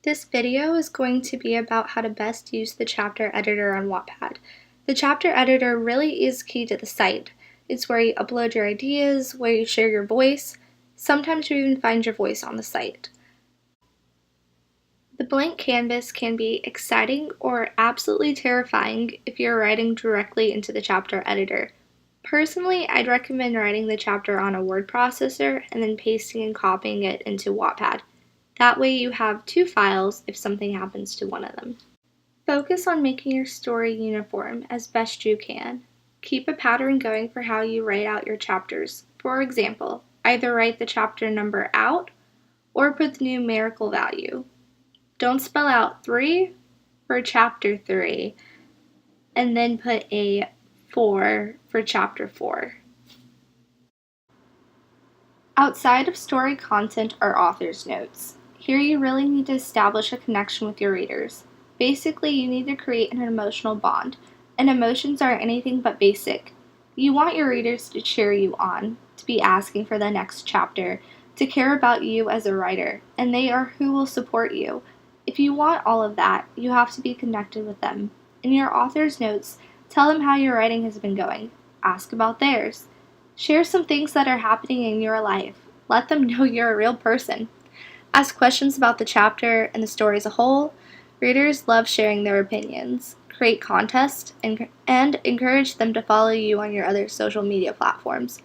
This video is going to be about how to best use the chapter editor on Wattpad. The chapter editor really is key to the site. It's where you upload your ideas, where you share your voice. Sometimes you even find your voice on the site. The blank canvas can be exciting or absolutely terrifying if you're writing directly into the chapter editor. Personally, I'd recommend writing the chapter on a word processor and then pasting and copying it into Wattpad. That way you have two files if something happens to one of them. Focus on making your story uniform as best you can. Keep a pattern going for how you write out your chapters. For example, either write the chapter number out or put the numerical value. Don't spell out 3 for chapter 3 and then put a 4 for chapter 4. Outside of story content are author's notes. Here you really need to establish a connection with your readers. Basically, you need to create an emotional bond, and emotions are anything but basic. You want your readers to cheer you on, to be asking for the next chapter, to care about you as a writer, and they are who will support you. If you want all of that, you have to be connected with them. In your author's notes, tell them how your writing has been going. Ask about theirs. Share some things that are happening in your life. Let them know you're a real person. Ask questions about the chapter and the story as a whole. Readers love sharing their opinions. Create contests and encourage them to follow you on your other social media platforms.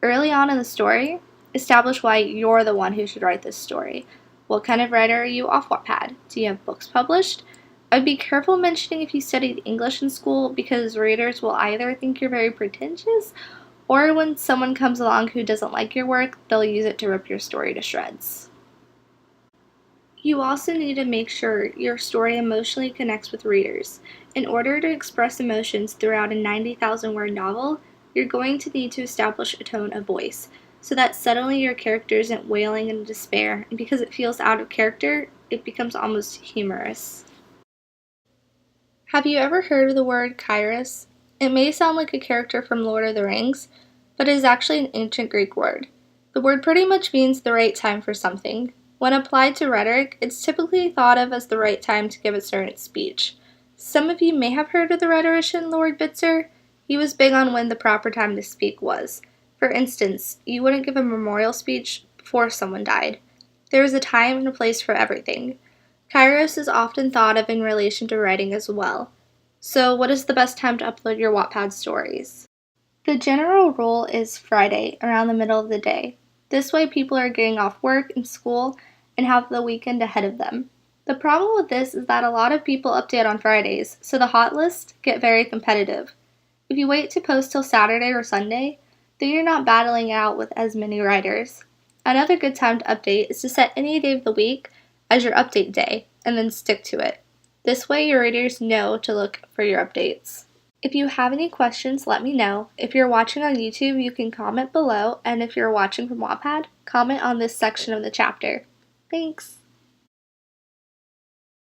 Early on in the story, establish why you're the one who should write this story. What kind of writer are you off Wattpad? Do you have books published? I'd be careful mentioning if you studied English in school because readers will either think you're very pretentious or when someone comes along who doesn't like your work, they'll use it to rip your story to shreds. You also need to make sure your story emotionally connects with readers. In order to express emotions throughout a 90,000 word novel, you're going to need to establish a tone of voice, so that suddenly your character isn't wailing in despair, and because it feels out of character, it becomes almost humorous. Have you ever heard of the word kairos? It may sound like a character from Lord of the Rings, but it is actually an ancient Greek word. The word pretty much means the right time for something. When applied to rhetoric, it's typically thought of as the right time to give a certain speech. Some of you may have heard of the rhetorician Lord Bitzer. He was big on when the proper time to speak was. For instance, you wouldn't give a memorial speech before someone died. There is a time and a place for everything. Kairos is often thought of in relation to writing as well. So what is the best time to upload your Wattpad stories? The general rule is Friday, around the middle of the day. This way people are getting off work and school and have the weekend ahead of them. The problem with this is that a lot of people update on Fridays, so the hot lists get very competitive. If you wait to post till Saturday or Sunday, then you're not battling out with as many writers. Another good time to update is to set any day of the week as your update day, and then stick to it. This way your readers know to look for your updates. If you have any questions, let me know. If you're watching on YouTube, you can comment below, and if you're watching from Wattpad, comment on this section of the chapter. Thanks!